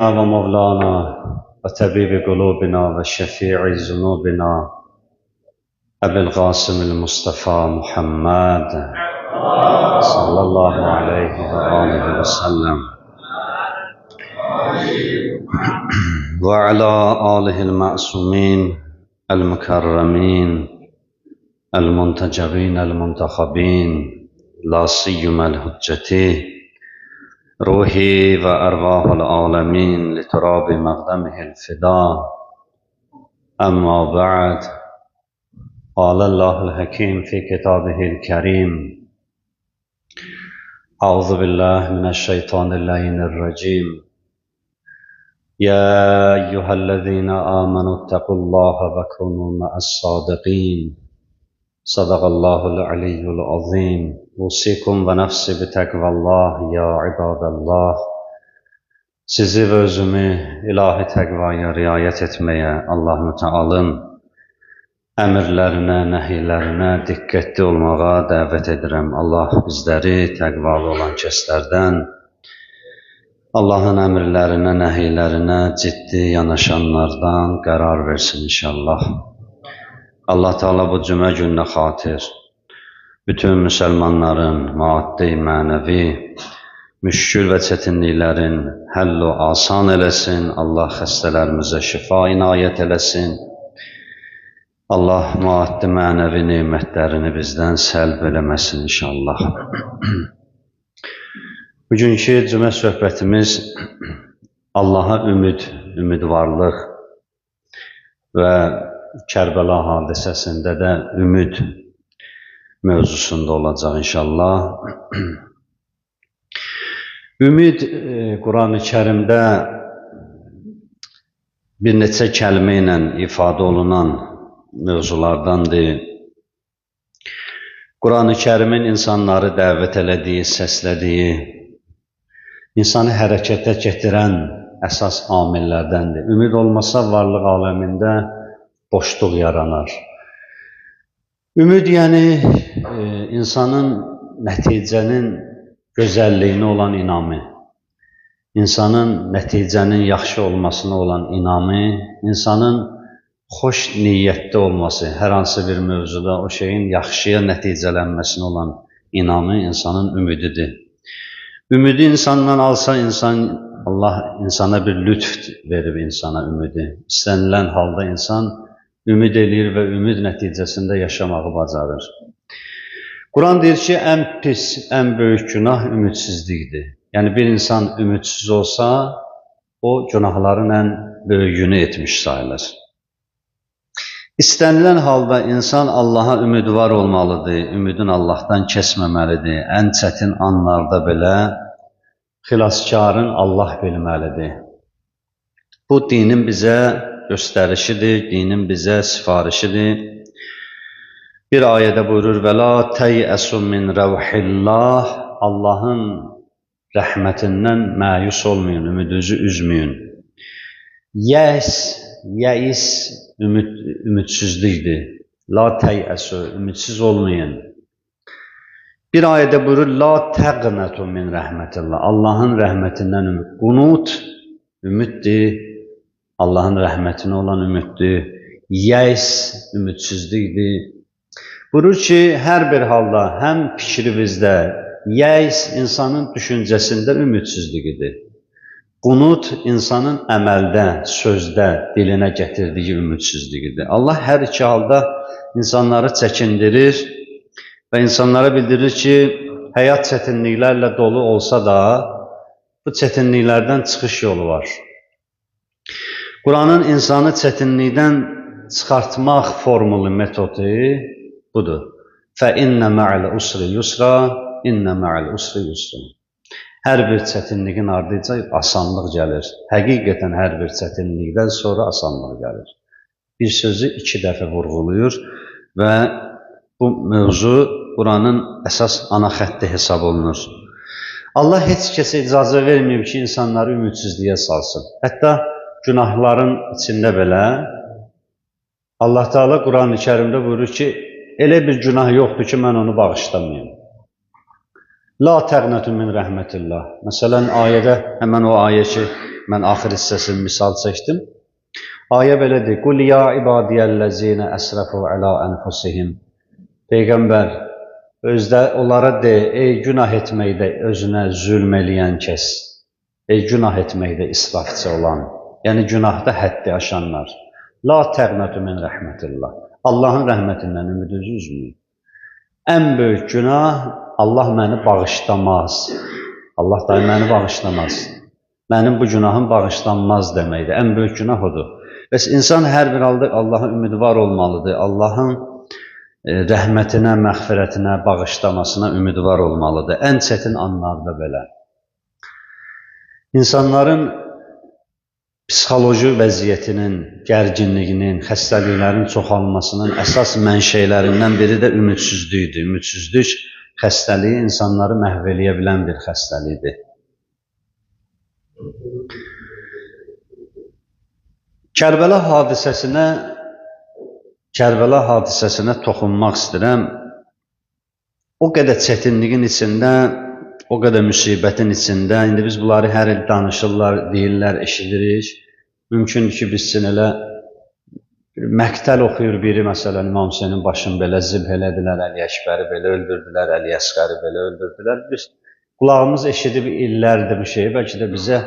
ومولانا وطبيب قلوبنا وشفيع ذنوبنا أبي القاسم المصطفى محمد صلى الله عليه وآله وسلم وعلى آله المعصومين المكرمين المنتجبين المنتخبين لا سيما الحجة روحي وأرواح العالمين لتراب مقدمه الفداء أما بعد قال الله الحكيم في كتابه الكريم أعوذ بالله من الشيطان اللعين الرجيم يا أيها الذين آمنوا اتقوا الله وكونوا مع الصادقين صدق الله العلي العظيم أوصيكم ونفسي بتقوى الله يا عباد الله. Sizi ve özümü ilahi təqvaya riayət etməyə Allah-u Teala'nın əmrlərinə, nəhiylərinə diqqətli olmağa dəvət edirəm. Allah bizləri təqvalı olan kəslərdən, Allahın əmrlərinə, nəhiylərinə ciddi yanaşanlardan qərar versin inşallah. Allah Teala bu cümə gününə xatir bütün müsəlmanların maddi, mənəvi, müşkül və çətinliklərin həllu asan eləsin. Allah xəstələrimizə şifa inayət eləsin. Allah maddi, mənəvi nemətlərini bizdən səlb eləməsin inşallah. Bugünkü cümə söhbətimiz Allaha ümidvarlıq və Kərbəla hadisəsində də ümid mövzusunda olacaq inşallah. Ümid Quran-ı Kərimdə bir neçə kəlmə ilə ifadə olunan mövzulardandır. Quran-ı Kərimin insanları dəvət elədiyi, səslədiyi, insanı hərəkətə gətirən əsas amillərdəndir. Ümid olmasa varlıq aləmində boşluq yaranar. Ümid yəni insanın nəticənin gözəlliyinə olan inamı, insanın nəticənin yaxşı olmasına olan inamı, insanın xoş niyyətdə olması, hər hansı bir mövzuda o şeyin yaxşıya nəticələnməsinə olan inamı insanın ümididir. Ümidi insandan alsa Allah insana bir lütf verib insana ümidi. İstənilən halda insan ümid eləyir və ümid nəticəsində yaşamağı bacarır. Quran deyir ki, ən pis, ən böyük günah ümidsizlikdir. Yəni bir insan ümidsiz olsa, o günahların ən böyüyünü etmiş sayılır. İstənilən halda insan Allaha ümidvar olmalıdır, ümidin Allahdan kəsməməlidir. Ən çətin anlarda belə xilaskarın Allah bilməlidir. Bu dinin bizə göstərişidir, dinin bizə sifarişidir. Bir ayədə buyurur, və la təyəsu min rəvhillah, Allahın rəhmətindən məyus olmayın, ümidinizi üzməyin. Yəis ümidsizlikdir. La təyəsu, ümidsiz olmayın. Bir ayədə buyurur, la təqnətu min rəhmətillah, Allahın rəhmətindən ümid. Qunut, ümiddir, Allahın rəhmətinə olan ümiddir. Yəis, ümidsizlikdir. Buyurur ki, hər bir halda, həm fikrimizdə, yəis insanın düşüncəsində ümidsizligidir. Qunut insanın əməldə, sözdə, dilinə gətirdiyi ümidsizligidir. Allah hər iki halda insanları çəkindirir və insanlara bildirir ki, həyat çətinliklərlə dolu olsa da, bu çətinliklərdən çıxış yolu var. Quranın insanı çətinlikdən çıxartmaq formulu metodu budur. فَإِنَّ مَعَ الْعُسْرِ يُسْرًا إِنَّ مَعَ الْعُسْرِ يُسْرًا. Hər bir çətinliyin ardınca asanlıq gəlir. Həqiqətən hər bir çətinlikdən sonra asanlıq gəlir. Bir sözü iki dəfə vurğuluyur və bu mövzu Quranın əsas ana xətti hesab olunur. Allah heç kəsə icazə verməyib ki, insanları ümidsizliyə salsın. Hətta günahların içində belə Allah Teala Quran-ı Kərimdə buyurur ki, elə bir günah yoxdur ki, mən onu bağışlamayayım. La təqnətun min rəhmətillah. Məsələn, ayədə, həmən o ayə ki, mən axır hissəsini misal çəkdim. Ayə belədir. Qul ya ibadiyəllezine əsrafu ala anfusihim. Peyğəmbər özdə onlara de, ey günah etməkdə özünə zülm eləyən kəs, ey günah etməkdə israfçı olan, yəni günahda həddi aşanlar. La təqnatu min rəhmətillah. Allahın rəhmətindən ümidinizi üzməyin. Ən böyük günah Allah məni bağışlamaz. Allah da məni bağışlamaz. Mənim bu günahım bağışlanmaz deməkdir. Ən böyük günah odur. Bəs insan hər bir halda Allah'a ümidvar olmalıdır. Allahın rəhmətinə, məğfirətinə, bağışlamasına ümidvar olmalıdır. Ən çətin anlarda belə. İnsanların psixoloji vəziyyətinin, gərginliyinin, xəstəliklərin çoxalmasının əsas mənşələrindən biri də ümidsizlikdir. Ümidsizlik xəstəliyi insanları məhv eləyə bilən bir xəstəlikdir. Kərbəla hadisəsinə toxunmaq istəyirəm. O qədər çətinliyin içində, o qədər müsibətin içində, indi biz bunları hər il danışırlar, deyirlər, eşidirik. Mümkündür ki, biz üçün elə məqtəl oxuyur biri, məsələn, İmam Hüseynin başını belə zibh elədilər, Əli Əkbəri belə öldürdülər, Əli Əsqəri belə öldürdülər. Biz qulağımız eşidib illərdir bu şeyi, bəlkə də bizə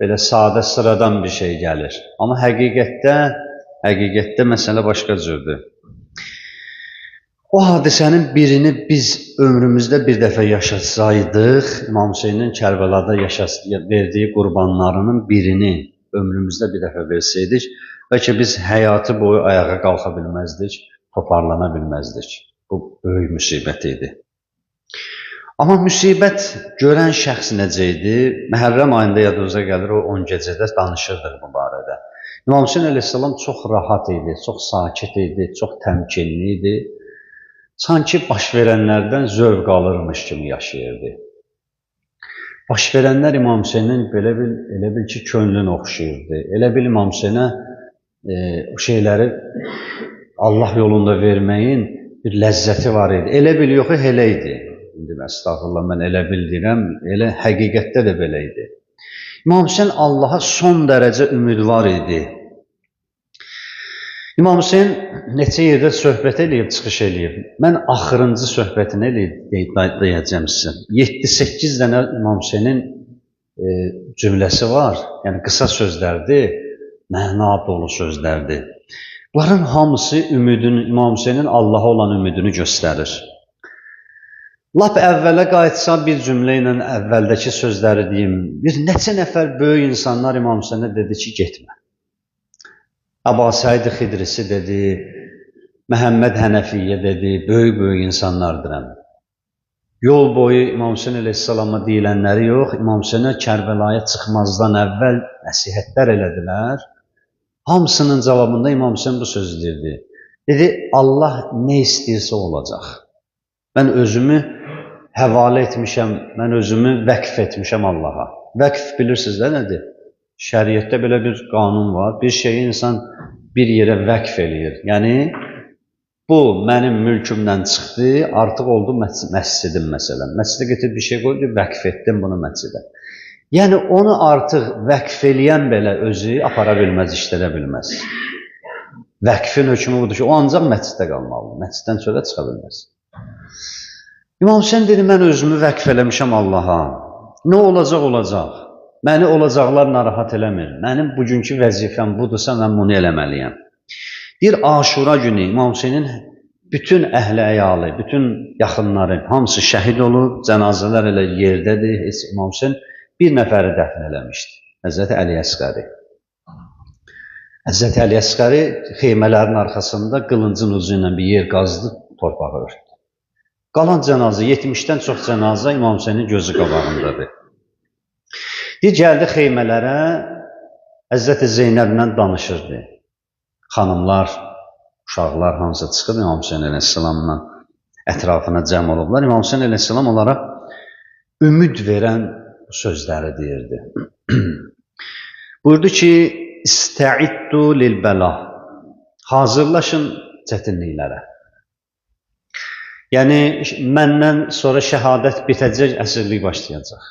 belə sadə, sıradan bir şey gəlir. Amma həqiqətdə məsələ başqa cürdür. O hadisənin birini biz ömrümüzdə bir dəfə yaşasaydıq, İmam Hüseynin Kərbəlada verdiyi qurbanlarının birini ömrümüzdə bir dəfə versəydik, bəlkə biz həyatı boyu ayağa qalxa bilməzdik, toparlana bilməzdik. Bu böyük müsibət idi. Amma müsibət görən şəxs necə idi? Məhərrəm ayında yadınıza gəlir, o 10 gecədə danışırdıq bu barədə. İmam Hüseyin əleyhissalam çox rahat idi, çox sakit idi, çox təmkinli idi. Sanki baş verənlərdən zövq alırmış kimi yaşayırdı. Baş verənlər İmam Hüseynin elə bil ki, könlünü oxşayırdı. Elə bil İmam Hüseynə o şeyləri Allah yolunda verməyin bir ləzzəti var idi. Elə bil yox, elə idi. İndi əstağfurullah, mən elə bil deyirəm, elə həqiqətdə də belə idi. İmam Hüseyin Allaha son dərəcə ümidvar idi. İmam Hüseyin neçə yerdə söhbət eləyib, çıxış eləyib. Mən axırıncı söhbətini deyəcəm sizə. 7-8 dənə İmam Hüseynin cümləsi var. Yəni qısa sözlərdir, məna dolu sözlərdir. Bunların hamısı İmam Hüseynin Allaha olan ümidini göstərir. Lap əvvələ qayıtsam bir cümlə ilə əvvəldəki sözləri deyim. Bir neçə nəfər böyük insanlar İmam Hüseynə dedi ki, getmə. Əbu Səid Xidrisi dedi, Məhəmməd Hənəfiyyə dedi, böyük insanlardır. Yol boyu İmam Hüseyin əleyhissalama deyilənləri yox, İmam Hüseynə Kərbəlaya çıxmazdan əvvəl nəsihətlər elədilər. Hamısının cavabında İmam Hüseyin bu sözü deyirdi. Dedi, Allah nə istəyirsə olacaq. Mən özümü həvalə etmişəm, mən özümü vəqf etmişəm Allaha. Vəqf bilirsiniz də nədir? Şəriətdə belə bir qanun var. Bir şeyi insan bir yerə vəqf eləyir. Yəni, bu mənim mülkümdən çıxdı, artıq oldu məscidim məsələn. Məscidə getirib bir şey qoydu, vəqf etdim bunu məscidə. Yəni, onu artıq vəqf eləyən belə özü apara bilməz, işlədə bilməz. Vəqfin hökmü budur ki, o ancaq məsciddə qalmalıdır. Məsciddən çölə çıxa bilməz. İmam Hüseyin dedi, mən özümü vəqf eləmişəm Allaha. Nə olacaq, olacaq. Məni olacaqlar narahat eləmir. Mənim bugünkü vəzifəm budursa, mən bunu eləməliyəm. Bir Aşura günü İmam Hüseynin bütün əhli əyalı, bütün yaxınları, hamısı şəhid olub, cənazələr elə yerdədir. İmam Hüseyin bir nəfəri dəfn eləmişdi. Həzrəti Əli Əsqəri. Həzrəti Əli Əsqəri xeymələrin arxasında qılıncın ucu ilə bir yer qazdı, torpağı örtdü. Qalan cənazə, 70-dən çox cənazə İmam Hüseynin gözü qabağındadır. Gəldi xeymələrə, Həzrəti Zeynəblə danışırdı. Xanımlar, uşaqlar hamısı çıxıb İmam Hüseyin əleyhissalamla ətrafına cəm olublar. İmam Hüseyin əleyhissalam onlara ümid verən sözləri deyirdi. Buyurdu ki, İstəiddu lil-bəla. Hazırlaşın çətinliklərə. Yəni, məndən sonra şəhadət bitəcək, əsirlik başlayacaq.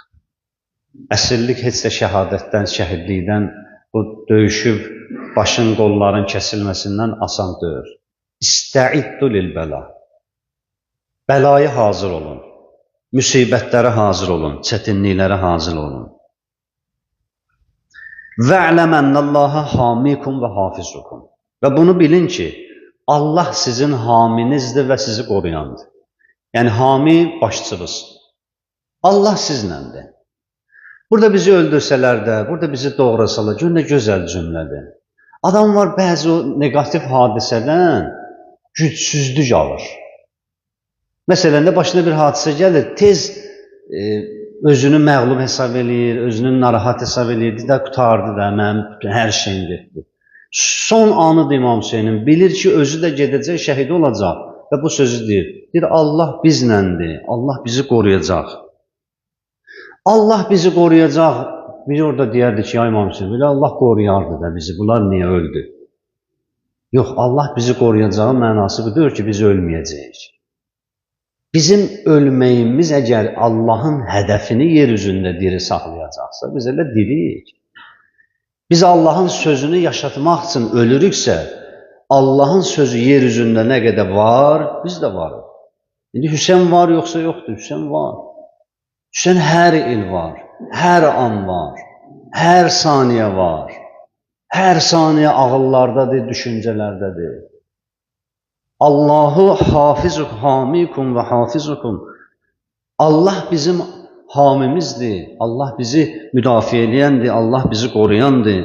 Əsirlik heç də şəhadətdən, şəhidlikdən, bu döyüşüb başın, qolların kəsilməsindən asan deyil. İstəiddu lil bəla. Bəlaya hazır olun. Müsibətlərə hazır olun, çətinliklərə hazır olun. Və'ləm ənəllaha hamikum və hafizukum. Və bunu bilin ki, Allah sizin haminizdir və sizi qoruyandır. Yəni, hami başçınız. Allah sizinlədir. Burada bizi öldürsələr də, burada bizi doğrasalar, gör nə gözəl cümlədir. Adam var, bəzi o negativ hadisədən gücsüzlük alır. Məsələn də başına bir hadisə gəlir, tez özünü məğlub hesab eləyir, özünü narahat hesab eləyir, də qutardı da, mənim hər şeyim getdi. Son anıdır İmam Hüseynin, bilir ki, özü də gedəcək, şəhid olacaq və bu sözü deyir. Deyir, Allah bizləndir, Allah bizi qoruyacaq. Allah bizi qoruyacaq. Biri orada deyərdi ki, ya İmam Hüseyin, belə Allah qoruyardı da bizi, bunlar niyə öldü? Yox, Allah bizi qoruyacağı mənası budur ki, biz ölməyəcəyik. Bizim ölməyimiz əgər Allahın hədəfini yer üzündə diri saxlayacaqsa, biz elə diriyik. Biz Allahın sözünü yaşatmaq üçün ölürüksə, Allahın sözü yer üzündə nə qədər var, biz də varıq. İndi Hüseyin var yoxsa yoxdur, Hüseyin var. Hüseyin hər il var, hər an var, hər saniyə var. Hər saniyə ağıllardadır, düşüncələrdədir. Allahu hafizuk hamikum və hafizukum. Allah bizim hamimizdir. Allah bizi müdafiə edəndir. Allah bizi qoruyandır.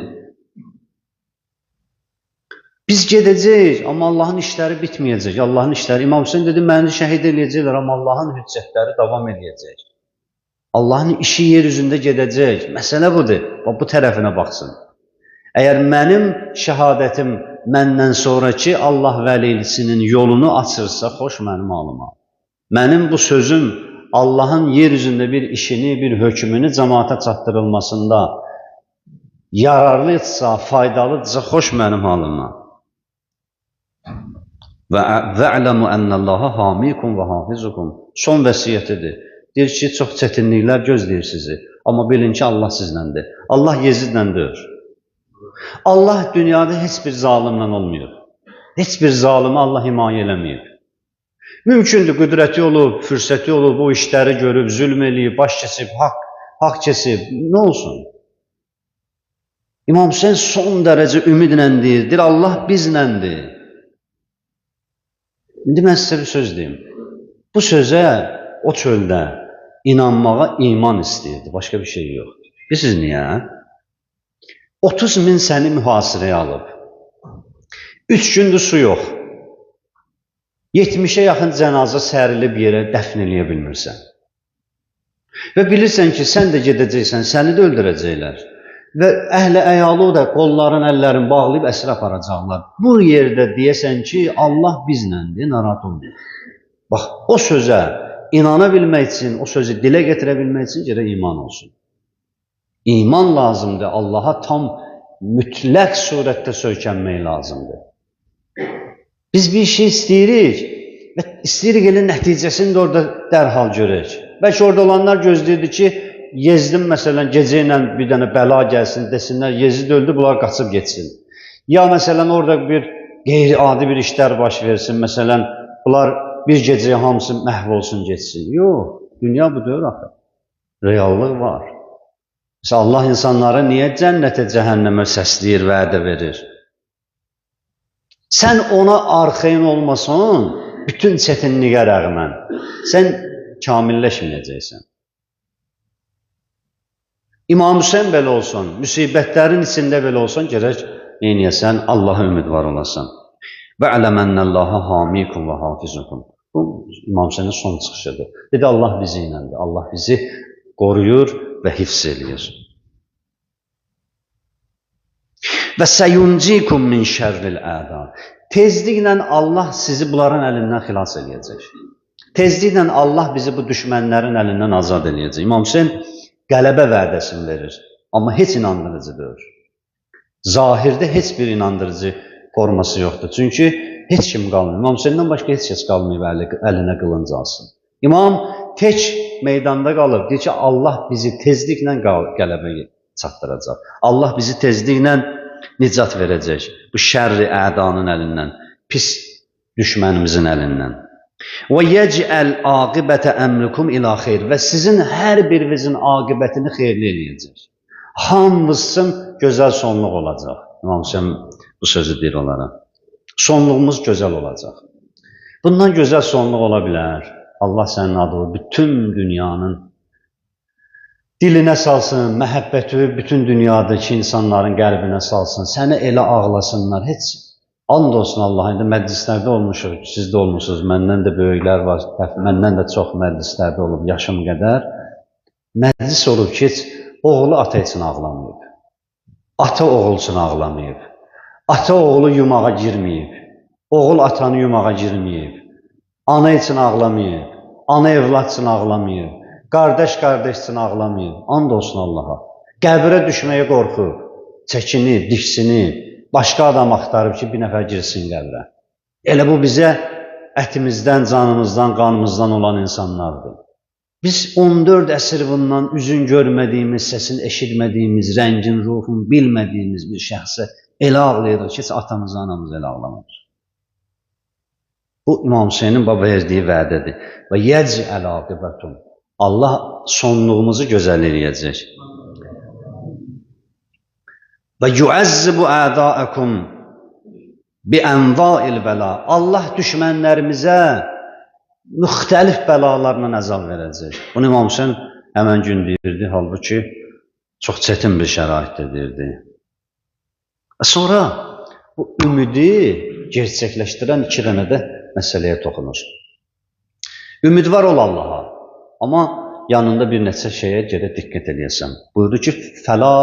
Biz gedəcəyik, amma Allahın işləri bitməyəcək. Allahın işləri, İmam Hüseyin dedi, məni şəhid eləyəcəklər, amma Allahın hüccətləri davam edəcək. Allahın işi yer üzündə gedəcək. Məsələ budur. Bu tərəfinə baxsın. Əgər mənim şəhadətim məndən sonraki Allah vəlilisinin yolunu açırsa, xoş mənim halıma. Mənim bu sözüm Allahın yer üzündə bir işini, bir hökmünü cəmaata çatdırılmasında yararlıdırsa, faydalıdırsa, xoş mənim halıma. Və'ləmu ənəllaha hamikum və hafizukum. Son vəsiyyətidir. Deyir ki, çox çətinliklər gözləyir sizi. Amma bilin ki, Allah sizinlədir. Allah Yezidlə deyir. Allah dünyada heç bir zalimlə olmuyor. Heç bir zalimi Allah himayə eləməyib. Mümkündür, qüdrəti olub, fürsəti olub, o işləri görüb, zülm eləyib, baş kesib, haqq kesib, nə olsun? İmam Hüseyin son dərəcə ümidlə deyir, Allah bizləndir. İndi mən sizə bir söz deyim. Bu sözə o çöldə inanmağa iman istəyirdi, başqa bir şey yox. Bilirsiniz niyə? 30 min səni mühasirəyə alıb. 3 gündür su yox. 70'e yaxın cənazə sərilib yerə dəfn eləyə bilmirsən. Və bilirsən ki, sən də gedəcəksən, səni də öldürəcəklər. Və əhli əyalı da qolların, əllərin bağlayıb əsir aparacaqlar. Bu yerdə deyəsən ki, Allah bizləndir, narahat olmayın. Bax, o sözə inana bilmək üçün, o sözü dilə gətirə bilmək üçün gərək iman olsun. İman lazımdır, Allaha tam mütləq surətdə söykənmək lazımdır. Biz bir şey istəyirik və istəyirik elə nəticəsini də orada dərhal görək. Bəlkə orada olanlar gözləyirdi ki, Yezdin məsələn gecə ilə bir dənə bəla gəlsin, desinlər, Yezid öldü, bunlar qaçıb geçsin. Ya məsələn orada bir qeyri-adi bir işlər baş versin, məsələn, bunlar bir gecəyə hamısı məhv olsun, geçsin. Yox, dünya bu deyil axı. Reallıq var. Mesela Allah insanları niyə cənnətə, cəhənnəmə səsləyir, vədə verir? Sən ona arxayın olmasan, bütün çətinliyə rəğmən, sən kamilləşməyəcəksən. İmam Hüseyin belə olsun, müsibətlərin içində belə olsan, gərək neynəyəsən, Allaha ümidvar olasan. Və ələmənnəllaha hamikum və hafizukum. Bu, İmam Hüseyinin son çıxışıdır. Dedi, Allah bizi iləndir, Allah bizi qoruyur və hifz eləyir. Və səyuncikum min şərril əda. Tezliklə Allah sizi bunların əlindən xilas eləyəcək. Tezliklə Allah bizi bu düşmənlərin əlindən azad eləyəcək. İmam Hüseyin qələbə vədəsini verir, amma heç inandırıcı deyil. Zahirdə heç bir inandırıcı forması yoxdur. Çünki heç kim qalmıyor. İmam Hüseyndən başqa heç kəs qalmıyor əlinə qılınc alsın. İmam tək meydanda qalıb, deyir ki, Allah bizi tezliklə qələbəyə çatdıracaq. Allah bizi tezliklə nicat verəcək bu şərri ədanın əlindən, pis düşmənimizin əlindən. Və yec'al aqibətə əmrikum ila xeyr və sizin hər birinizin aqibətini xeyirli eləyəcək. Hamınız üçün gözəl sonluq olacaq. İmam Hüseyin bu sözü deyir onlara. Sonluğumuz gözəl olacaq. Bundan gözəl sonluq ola bilər. Allah sənin adını bütün dünyanın dilinə salsın, məhəbbəti bütün dünyadakı insanların qəlbinə salsın, səni elə ağlasınlar. Heç and olsun Allah, indi məclislərdə olmuşuq, siz də olmuşsunuz, məndən də böyüklər var, məndən də çox məclislərdə olub, yaşım qədər. Məclis olub ki, heç oğlu ata üçün ağlamayıb, ata oğul üçün ağlamayıb, ata oğlu yumağa girməyib, oğul atanı yumağa girməyib, ana üçün ağlamayıb, ana evlad üçün ağlamayıb, qardaş qardaş üçün ağlamayıb, and olsun Allaha. Qəbrə düşməyə qorxub, çəkinib, diksinib, başqa adam axtarıb ki, bir nəfər girsin qəbrə. Elə bu bizə ətimizdən, canımızdan, qanımızdan olan insanlardır. Biz 14 əsr bundan üzün görmədiyimiz, səsin eşitmədiyimiz, rəngin, ruhun bilmədiyimiz bir şəxsə elə ağlayırıq ki, atamız, anamız elə ağlamır. Bu İmam Hüseynin baba verdiyi vədədir. Və yec'al aqibətum. Allah sonluğumuzu gözəl eləyəcək. Və yu'azzibu a'da'akum bi anva'il bəla. Allah düşmənlərimizə müxtəlif bəlalarla əzab verəcək. Bunu İmam Hüseyin həmən gün deyirdi, halbuki çox çətin bir şəraitdə deyirdi. Sonra bu ümidi gerçəkləşdirən iki dənə də məsələyə toxunur. Ümidvar ol Allaha, amma yanında bir neçə şeyə görə diqqət eləyəsən. Buyurdu ki, fəla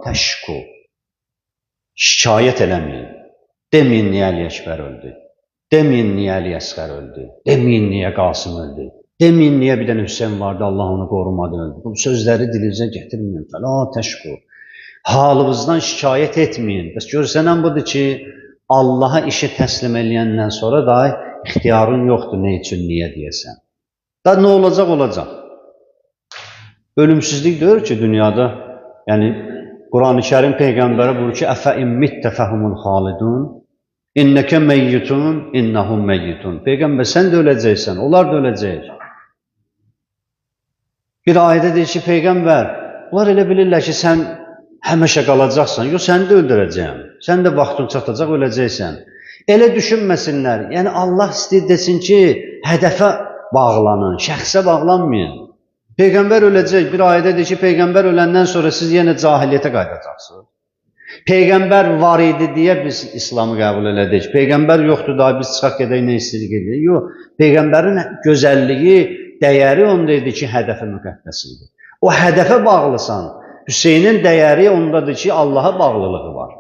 təşku. Şikayət eləməyin. Deməyin niyə Əli Əkbər öldü. Deməyin niyə Əli Əsqər öldü. Deməyin niyə Qasım öldü. Deməyin niyə bir dənə Hüseyin vardı, Allah onu qorumadı öldü. Bu sözləri dilinizə gətirməyin. Fəla təşku. Halınızdan şikayət etməyin. Bəs görsənən budur ki, Allaha işi təslim eləyəndən sonra da ixtiyarın yoxdur, nə üçün, niyə deyəsən. Da nə olacaq, olacaq. Ölümsüzlük deyir ki, dünyada, yəni Quran-ı Kərim Peyğəmbərə buyurur ki, əfə immittə fəhumul xalidun, innəkə meyyitun, innəhum meyyitun. Peyğəmbər, sən də öləcəksən, onlar da öləcək. Bir ayədə deyir ki, Peyğəmbər, onlar elə bilirlər ki, sən həmişə qalacaqsan, yox, səni də öldürəcəyəm, sən də vaxtın çatacaq, öləcəksən. Elə düşünməsinlər, yəni Allah istəyir desin ki, hədəfə bağlanın, şəxsə bağlanmayın. Peyğəmbər öləcək, bir ayədə deyir ki, Peyğəmbər öləndən sonra siz yenə cahiliyyətə qayıdacaqsınız. Peyğəmbər var idi deyə biz İslamı qəbul elədik. Peyğəmbər yoxdur da biz çıxaq gedək, nə istəyirik edək. Yox, Peyğəmbərin gözəlliyi, dəyəri onda idi ki, hədəfə müqəddəs idi. O hədəfə bağlısan, Hüseynin dəyəri ondadır ki, Allaha bağlılığı var.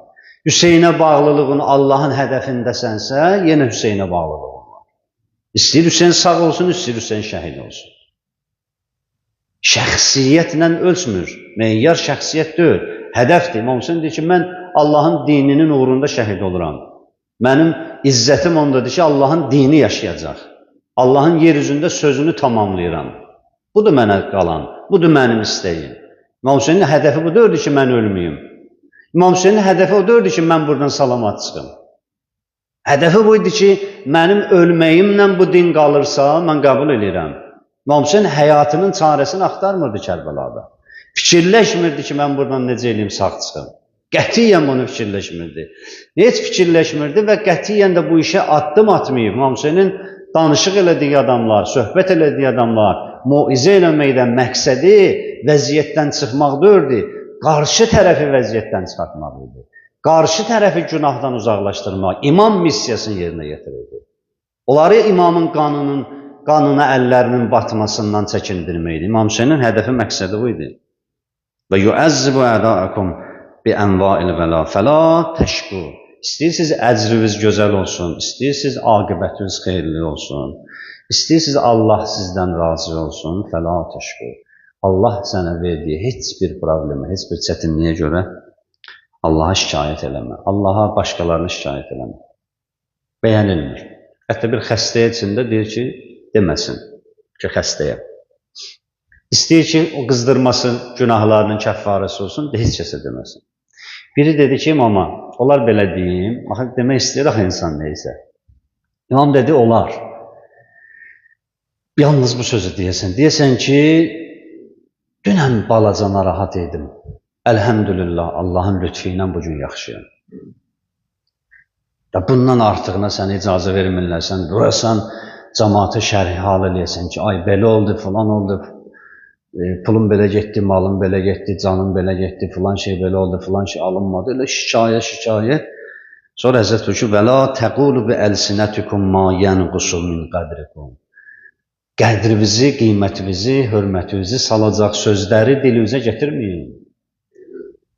Hüseynə bağlılığın Allahın hədəfindəsənsə, yenə Hüseynə bağlılığın var. İstəyir Hüseyin sağ olsun, istəyir Hüseyin şəhid olsun. Şəxsiyyətlə ölçmür. Meyyar şəxsiyyət deyil, hədəfdir. İmam Hüseyin deyir ki, mən Allahın dininin uğrunda şəhid oluram. Mənim izzətim ondadır ki, Allahın dini yaşayacaq. Allahın yer üzündə sözünü tamamlayıram. Budur mənə qalan, budur mənim istəyim. İmam Hüseynin hədəfi bu deyildi ki, mən ölməyim. İmam Hüseynin hədəfi o deyildi ki, mən buradan salamat çıxım. Hədəfi bu idi ki, mənim ölməyimlə bu din qalırsa, mən qəbul edirəm. İmam Hüseyin həyatının çarəsini axtarmırdı Kərbəlada. Fikirləşmirdi ki, mən buradan necə eləyim, sağ çıxım. Qətiyyən bunu fikirləşmirdi. Heç fikirləşmirdi və qətiyyən də bu işə addım atmayıb. İmam Hüseynin danışıq elədiyi adamlar, söhbət elədiyi adamlar, muizə eləməkdən məqsədi vəziyyətdən çıxmaq deyildi. Qarşı tərəfi vəziyyətdən çıxartmaq idi. Qarşı tərəfi günahdan uzaqlaşdırmaq, imam missiyasını yerinə yetirirdi. Onları imamın qanına əllərinin batmasından çəkindirməkdir. İmam Hüseynin hədəfi məqsədi bu idi. Və yu'azzibu a'da'akum bi anva'il bəla fəla təşku. İstəyirsiniz əcriniz gözəl olsun, istəyirsiniz aqibətiniz xeyirli olsun, istəyirsiniz Allah sizdən razı olsun, fəla təşku. Allah sənə verdiyi heç bir problemi, heç bir çətinliyə görə Allaha şikayət eləmə. Allaha başqalarına şikayət eləmə. Bəyənilmir. Hətta bir xəstəyə içində deyir ki, deməsin ki, xəstəyə. İstəyir ki, o qızdırmasın, günahlarının kəffarəsi olsun, heç kəsə deməsin. Biri dedi ki, imama, onlar belə deyim, demək istəyir axı insan neysə. İmam dedi, olar. Yalnız bu sözü deyəsən. Deyəsən ki, dünən balaca narahat edim. Əlhəmdülillah, Allahın lütfü ilə bugün yaxşıyam. Bundan artığına sən icazə vermirlər, sən durasan, cəmaatı şərhi hal eləyəsən ki, ay belə oldu, falan oldu, pulum belə getdi, malım belə getdi, canım belə getdi, filan şey belə oldu, filan şey alınmadı. Elə şikayət. Sonra Həzrət buyurur ki, "Vəla təqulu bi əlsinətikum ma yanqusu min qədrikum." Qədrinizi, qiymətinizi, hörmətinizi salacaq sözləri dilinizə gətirməyin.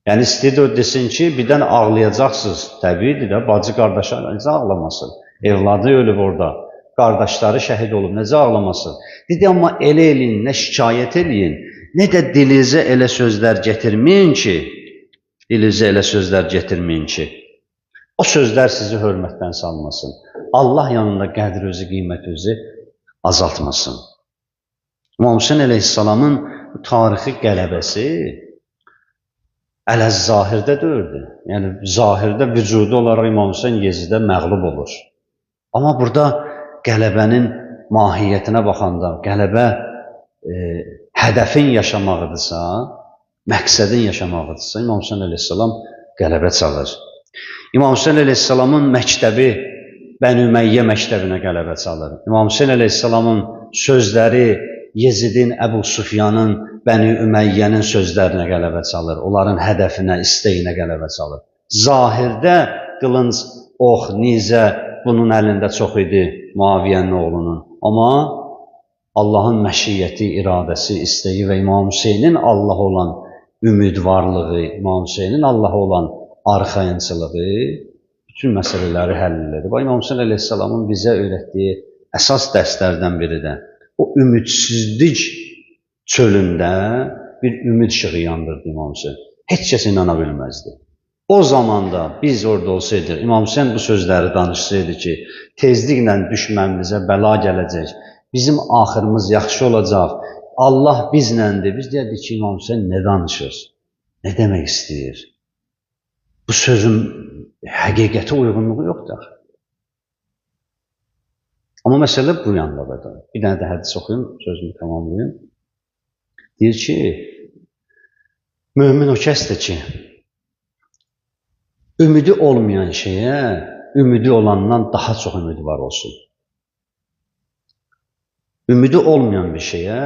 Yəni istəyir o desin ki, birdən ağlayacaqsınız. Təbiidir də, bacı qardaşlar necə ağlamasın? Evladı ölüb orada. Qardaşları şəhid olub, necə ağlamasın? Dedi, amma elə eləyin, nə şikayət eləyin, nə də dilinizə elə sözlər gətirməyin ki, o sözlər sizi hörmətdən salmasın. Allah yanında qədrinizi, qiymətinizi azaltmasın. İmam Hüseyin əleyhissalamın tarixi qələbəsi Əl-Zahirdə dördü. Yəni, zahirdə, vücudu olaraq İmam Hüseyin Yezidə məğlub olur. Amma burada qələbənin mahiyyətinə baxanda, qələbə hədəfin yaşamağıdırsa, məqsədin yaşamağıdırsa, İmam Hüseyin əleyhissalam qələbə çalır. İmam Hüseyin əleyhissalamın məktəbi Bəni Ümeyyə məktəbinə qələbə çalır. İmam Hüseyin əleyhissalamın sözləri Yezidin, Əbu Sufyanın, Bəni Ümeyyənin sözlərinə qələbə çalır. Onların hədəfinə, istəyinə qələbə çalır. Zahirdə qılınc, ox, nizə bunun əlində çox idi Muaviyyənin oğlunun. Amma Allahın məşiyyəti, iradəsi, istəyi və İmam Hüseynin Allah olan ümidvarlığı, İmam Hüseynin Allah olan arxayınçılığı bütün məsələləri həll edir. İmam Hüseyin əleyhissalamın bizə öyrətdiyi əsas dərslərdən biri də o ümidsizlik çölündə bir ümid işığı yandırdı İmam Hüseyin. Heç kəs inana bilməzdi. O zamanda biz orada olsaydıq, İmam Hüseyin bu sözləri danışsaydı ki, tezliklə düşmənimizə bəla gələcək, bizim axırımız yaxşı olacaq, Allah bizləndir. Biz deyərdik ki, İmam Hüseyin nə danışır? Nə demək istəyir? Bu sözün həqiqətə uyğunluğu yoxdur. Amma məsələ bu yandadır. Bir dənə də hədis oxuyum, sözümü tamamlayayım. Deyir ki, mömin o kəsdir ki, ümidi olmayan şeyə, ümidi olandan daha çox ümidi var olsun. Ümidi olmayan bir şeyə,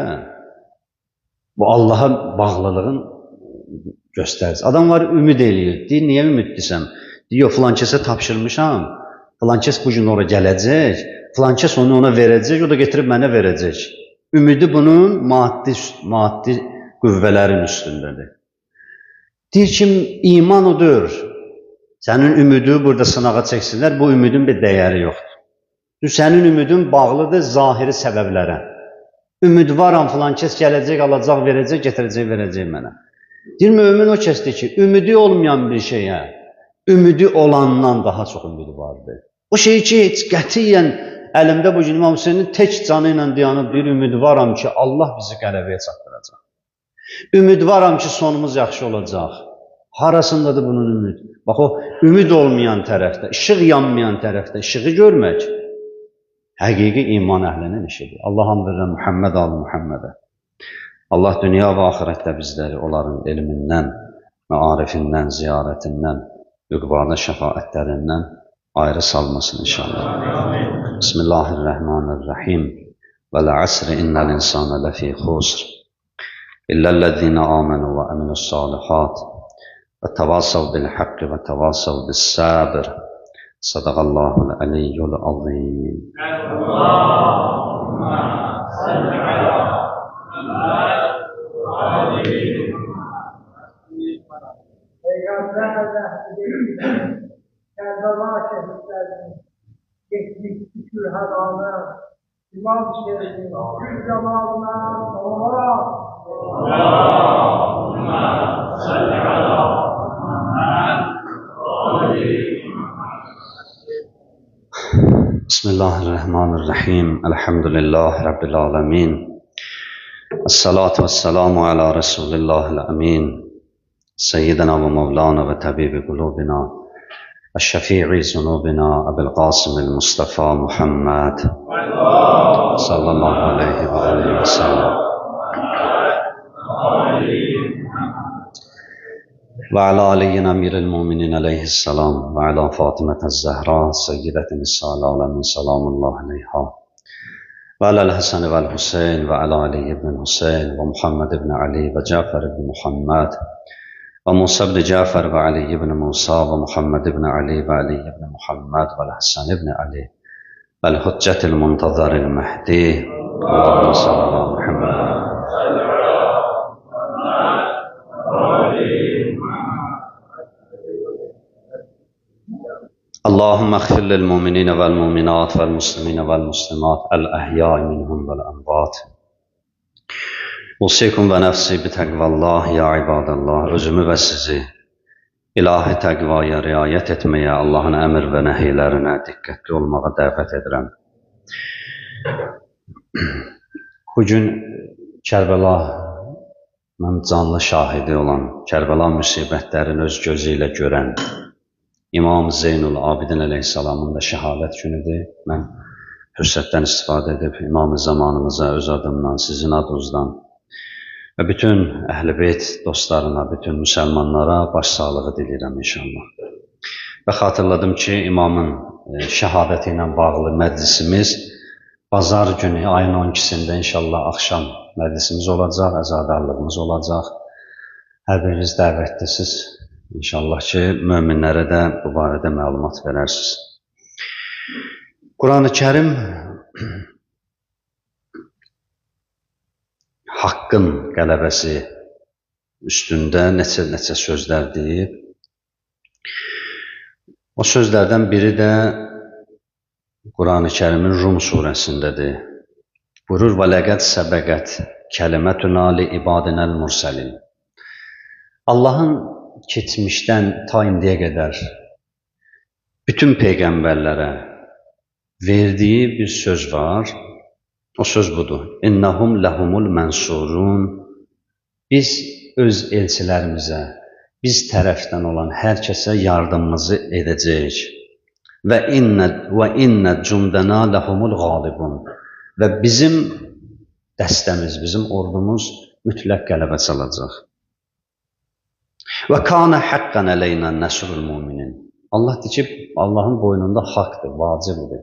bu Allaha bağlılığın göstərir. Adam var, ümid eləyir. Deyir, niyə ümidlisəm? Deyir, filan kəsə tapşırmışam, filan kəs bugün ora gələcək, filan kəs onu ona verəcək, o da getirib mənə verəcək. Ümidi bunun maddi qüvvələrin üstündədir. Deyir ki, iman odur. Sənin ümidi burada sınağa çəksinlər, bu ümidin bir dəyəri yoxdur. Sənin ümidin bağlıdır zahiri səbəblərə. Ümid varam, filan kəs gələcək, alacaq, verəcək, getirəcək, verəcək mənə. Deyir, mömin o kəsdir ki, ümidi olmayan bir şeyə, ümidi olandan daha çox ümidi vardır. O şey ki, heç qətiyyən əlimdə bugün İmam Hüseynin tək canı ilə dayanıb bir ümid varam ki, Allah bizi qələbəyə çatdıracaq. Ümid varam ki, sonumuz yaxşı olacaq. Harasındadır bunun ümid? Bax, o ümid olmayan tərəfdə, işıq yanmayan tərəfdə işığı görmək həqiqi iman əhlinin işidir. Allah hamd verirəm Muhammed ali Muhammedə. Allah dünya və axirətdə bizləri onların elmindən, məarifindən, ziyarətindən, üqbada şəfaətlərindən ayrı salmasın inşallah. Bismillahirrahmanirrahim. Vəl-əsri innəl insana ləfī xusr. İlləl-ləzīnə āmenū və əminus-salihat və təvasav bil-haqqi və təvasav bis-səbr. Sadaqallahul əliyyul azim. Allahümmə salli alə Peygamber Efendimiz'in Kerbela şehitlerinin geçmiş şükür hadanı İmam Şerif'in gül cemalına Allahümme salli ala Muhammed Bismillahirrahmanirrahim. Elhamdülillahi Rabbil alemin. الصلاة والسلام على رسول الله الأمين سيدنا ومولانا وطبيب قلوبنا الشفيع ذنوبنا أبي القاسم المصطفى محمد صلى الله عليه وآله وسلم وعلى علي أمير المؤمنين عليه السلام وعلى فاطمة الزهراء سيدة نساء العالمين سلام الله عليها وعلى الحسن والحسين وعلى علي بن الحسين ومحمد بن علي وجعفر بن محمد وموسى بن جعفر وعلي بن موسى ومحمد بن علي وعلي بن محمد والحسن بن علي والحجة المنتظر المهدي اللهم صل على محمد. اللهم اغفر للمؤمنين والمؤمنات والمسلمين والمسلمات الأحياء منهم والأموات. أوصيكم ونفسي بتقوى الله ya ibadallah. Özümü ve sizi ilahi təqvaya riayət etməyə, Allahın əmr və nəhiylərinə diqqətli olmağa dəvət edirəm. Bugün Kərbəlanın canlı şahidi olan, Kərbəla müsibətlərin öz gözü ilə görən İmam Zeynul Abidin əleyhissalamın da şəhadət günüdür. Mən fürsətdən istifadə edib İmam-ı zamanımıza öz adımdan, sizin adınızdan və bütün əhl-i beyt dostlarına, bütün müsəlmanlara başsağlığı diləyirəm inşallah. Və xatırladım ki, imamın şəhadəti ilə bağlı məclisimiz bazar günü ayın 12-sində inşallah axşam məclisimiz olacaq, əzadarlığımız olacaq. Hər biriniz dəvətlisiniz. İnşallah ki, möminlərə də bu barədə məlumat verərsiniz. Quran-ı Kərim haqqın qələbəsi üstündə neçə sözlər deyib. O sözlərdən biri də Quran-ı Kərimin Rum surəsindədir. Buyurur: "Və ləqəd səbəqət kəlimətunə li ibadinəl mursəlin." Allahın keçmişdən ta indiyə qədər bütün peyğəmbərlərə verdiyi bir söz var. O söz budur: "İnnəhum ləhumul mənsurun." Biz öz elçilərimizə, biz tərəfdən olan hər kəsə yardımımızı edəcəyik. Və innə cundana ləhumul qalibun. Və bizim dəstəmiz, bizim ordumuz mütləq qələbə çalacaq. Və kana haqqan ələynə nəsrul müminin. Allah deyir ki, Allahın boynunda haqdır, vacibdir.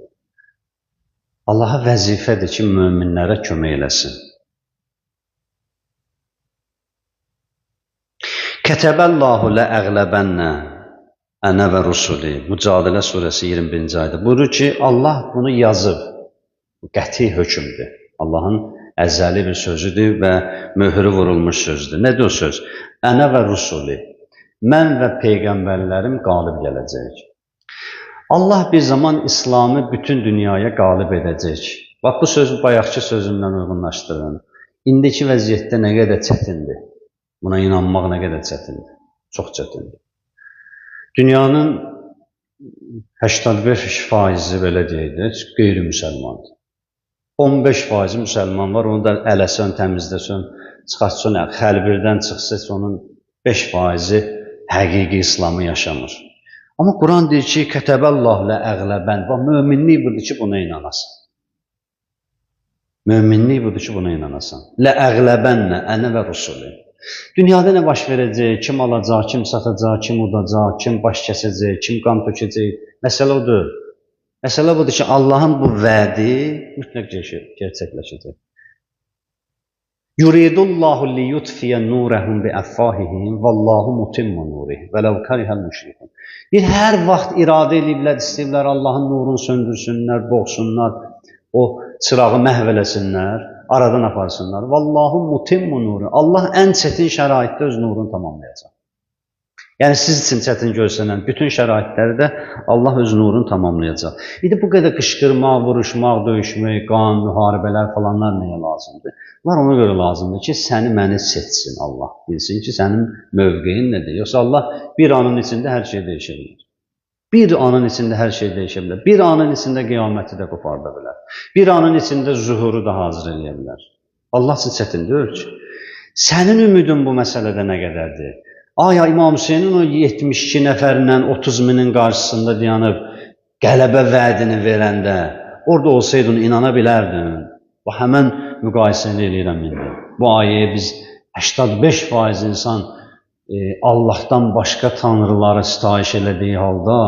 Allaha vəzifədir ki, möminlərə kömək eləsin. Kətəbəllahu ləəğləbənnə ənə və rusuli. Mücadilə surəsi 21-ci ayda. Buyurur ki, Allah bunu yazıb. Bu qəti hökmdür. Allahın əzəli bir sözüdür və möhrü vurulmuş sözdür. Nədir o söz? Ənə və rusuli. Mən və peyğəmbərlərim qalib gələcək. Allah bir zaman İslamı bütün dünyaya qalib edəcək. Bax, bu sözü bayaqki sözümdən uyğunlaşdırın. İndiki vəziyyətdə nə qədər çətindir? Buna inanmaq nə qədər çətindir? Çox çətindir. Dünyanın 85% belə deyək, qeyri-müsəlmandır. 15% müsəlman var, onu da ələsən, təmizləsən, çıxartsan, xəlbirdən çıxsa, onun 5% həqiqi İslamı yaşamır. Amma Quran deyir ki, kətəbəllah ləəğləbən. Və möminlik budur ki, buna inanasan. Möminlik budur ki, buna inanasan. Ləəğləbənlə ənə və rusuli. Dünyada nə baş verəcək, kim alacaq, kim satacaq, kim udacaq, kim baş kəsəcək, kim qan tökəcək. Məsələ odur. Məsələ budur ki, Allahın bu vədi mütləq gerçəkləşəcək. Yuridullahu liyutfiyə nurəhum bi əffahihim vallahu mutimmu nurih və ləv karihəl müşrikun. Bir hər vaxt iradə ediblər, istəyiblər Allahın nurunu söndürsünlər, boğsunlar, o çırağı məhv eləsinlər, aradan aparsınlar. Vallahu mutimmu nurih. Allah ən çətin şəraitdə öz nurunu tamamlayacaq. Yəni siz üçün çətin görsənən bütün şəraitləri də Allah öz nurunu tamamlayacaq. İndi bu qədər qışqırmaq, vuruşmaq, döyüşmək, qan, müharibələr falanlar nəyə lazımdır? Bunlar ona görə lazımdır ki, səni məni seçsin Allah. Bilsin ki, sənin mövqeyin nədir? Yoxsa Allah bir anın içində hər şey dəyişə bilər. Bir anın içində hər şey dəyişə bilər. Bir anın içində qiyaməti də qoparda bilər. Bir anın içində zuhuru da hazır eləyə bilər. Allah üçün çətin deyil ki. Sənin ümidin bu məsələdə nə qədərdir? Aya İmam Hüseynin o 72 nəfərlə 30 minin qarşısında dayanıb qələbə vədini verəndə orada olsaydın inana bilərdin. Bu həmən müqayisəni eləyirəm indi. Bu ayəyə biz 85% insan Allahdan başqa tanrıları sitayiş elədiyi halda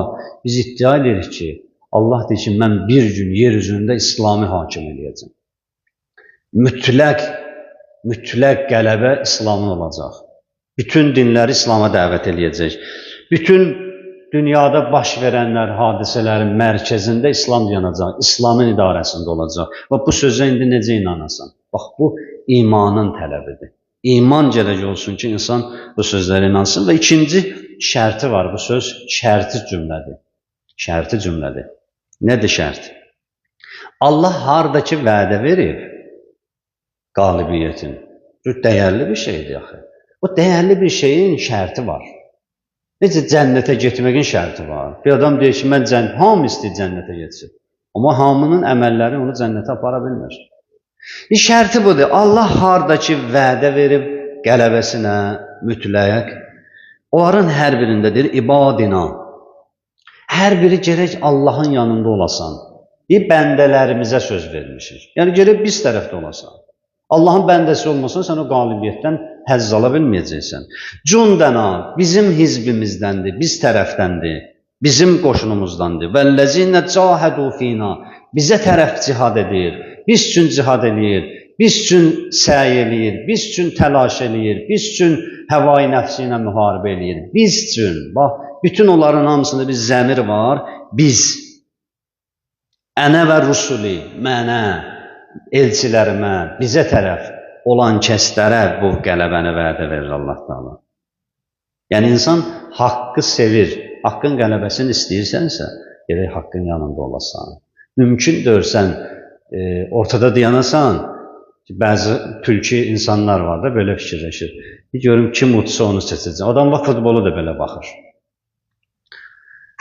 biz iddia edirik ki, Allah deyir ki, mən bir gün yer üzündə İslami hakim eləyəcəm. Mütləq qələbə İslamın olacaq. Bütün dinləri İslama dəvət eləyəcək. Bütün dünyada baş verənlər, hadisələrin mərkəzində İslam yanacaq, İslamın idarəsində olacaq. Və bu sözə indi necə inanasan? Bax, bu imanın tələbidir. İman gərək olsun ki, insan bu sözlərə inansın. Və ikinci şərti var, bu söz şərti cümlədir. Şərti cümlədir. Nədir şərt? Allah hardakı vədə verib qalibiyyətin. Bu dəyərli bir şeydir axı. O dəyərli bir şeyin şərti var. Necə cənnətə getməyin şərti var. Bir adam deyir ki, mən hamı istəyir cənnətə getsin. Amma hamının əməlləri onu cənnətə apara bilmir. Şərti budur. Allah hardakı vədə verib qələbəsinə mütləq. Onların hər birindədir ibadina. Hər biri gərək Allahın yanında olasan. Bəndələrimizə söz vermişik. Yəni gərək biz tərəfdə olasan. Allahın bəndəsi olmasan, sən o qalibiyyətdən həzz ala bilməyəcəksən. Cundana bizim hizbimizdəndir, biz tərəfdəndir, bizim qoşunumuzdandır. Vəlləzinə cahədu fina, bizə tərəf cihad edir, biz üçün cihad eləyir, biz üçün səy eləyir, biz üçün təlaş eləyir, biz üçün həvai nəfsi ilə müharibə eləyir, biz üçün. Bax, bütün onların hamısında bir zəmir var, biz. Ənə və rusuli, mənə, elçilərimə, bizə tərəf olan kəslərə bu qələbəni vədə verir Allah Teala. Yəni insan haqqı sevir, haqqın qələbəsini istəyirsənsə, gerək haqqın yanında olasan. Mümkün görsən, ortada dayanasan, bəzi tülki insanlar var da belə fikirləşir. Görüm kim utsa onu seçəcək. Adam bax futbolu da belə baxır.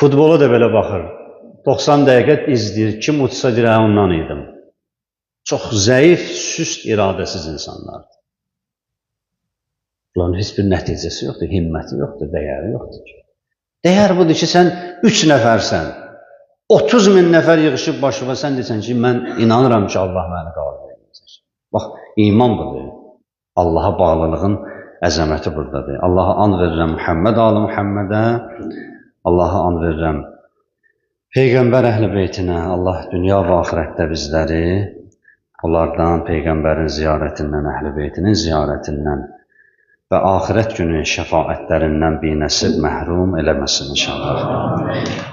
Futbolu da belə baxır. 90 dəqiqə izləyir, kim utsa deyir, ondan idim. Çox zəif, süst, iradəsiz insanlardır. Bunların heç bir nəticəsi yoxdur, himməti yoxdur, dəyəri yoxdur. Dəyər budur ki, sən 3 nəfərsən, 30 min nəfər yığışıb başına, sən deyirsən ki, mən inanıram ki, Allah məni qalib edəcək. Bax, iman budur. Allaha bağlılığın əzəməti buradadır. Allaha and verirəm Muhammed alı Muhammedə, Allaha and verirəm Peyğəmbər əhl-i beytinə, Allah dünya və axirətdə bizləri onlardan, Peyğəmbərin ziyarətindən, əhl-i beytinin ziyarətindən və axirət günü şəfaətlərindən binəsib məhrum eləməsin inşallah.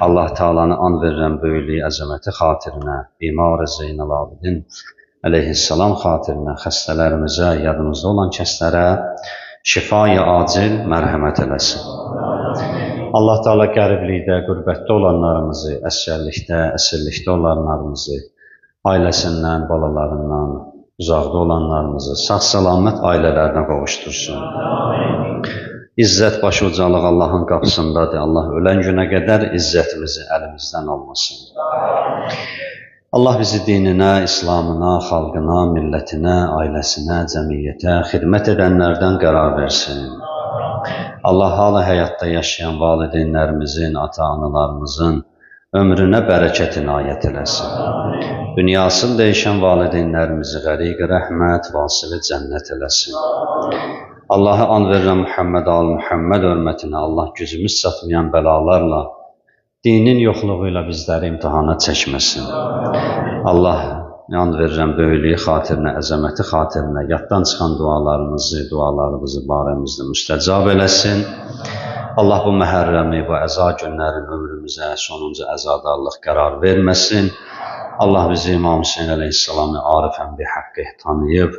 Allah Teala'nı and verirəm böyüklüyü, əzəməti xatirinə, bimar-ı Zeynəl Abidin əleyhissalam xatirinə, xəstələrimizə, yadımızda olan kəslərə şifaya acil mərhəmət eləsin. Allah Teala qəriblikdə, qürbətdə olanlarımızı, əsgərlikdə, əsirlikdə olanlarımızı, ailəsindən, balalarından, uzaqda olanlarımızı, sağ-salamat ailələrinə qovuştursun. İzzət başı ucalıq Allahın qapısındadır. Allah ölən günə qədər izzətimizi əlimizdən almasın. Allah bizi dininə, İslamına, xalqına, millətinə, ailəsinə, cəmiyyətə, xidmət edənlərdən qərar versin. Allah hala həyatda yaşayan valideynlərimizin, ata-analarımızın ömrünə bərəkət inayət eləsin. Dünyasını dəyişən valideynlərimizi qəriq rəhmət, vasili cənnət eləsin. Allah'a and verirəm Muhammed al Muhammed hörmətinə, Allah gücümüz çatmayan bəlalarla, dinin yoxluğuyla bizləri imtihana çəkməsin. Allah and verirəm böyüklüyü xatirinə, əzəməti xatirinə, yaddan çıxan dualarımızı barəmizdə müstəcab eləsin. Allah bu məhərrəmi, bu əza günlərin ömrümüzə sonuncu əzadarlıq qərar verməsin. Allah bizi İmam Hüseyin əleyhissalamı arifən bi haqqı tanıyıb,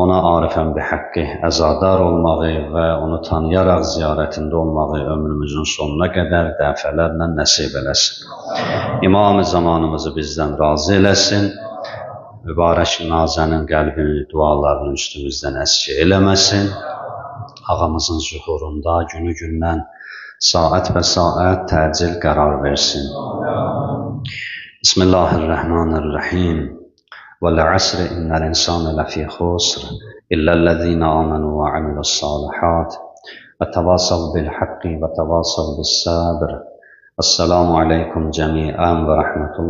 ona arifən bi haqqı əzadar olmağı və onu tanıyaraq ziyarətində olmağı ömrümüzün sonuna qədər dəfələrlə nəsib eləsin. İmam-ı zamanımızı bizdən razı eləsin. Mübarək nazənin qəlbini, dualarını üstümüzdən əski eləməsin. Ağamızın zuhurunda günü-gündən saat və saat təcil qərar versin. Bismillahirrahmanirrahim. والعصر إن الإنسان لفي خسر إلا الذين آمنوا وعملوا الصالحات وتواصوا بالحق وتواصوا بالصبر. السلام عليكم جميعا ورحمة الله.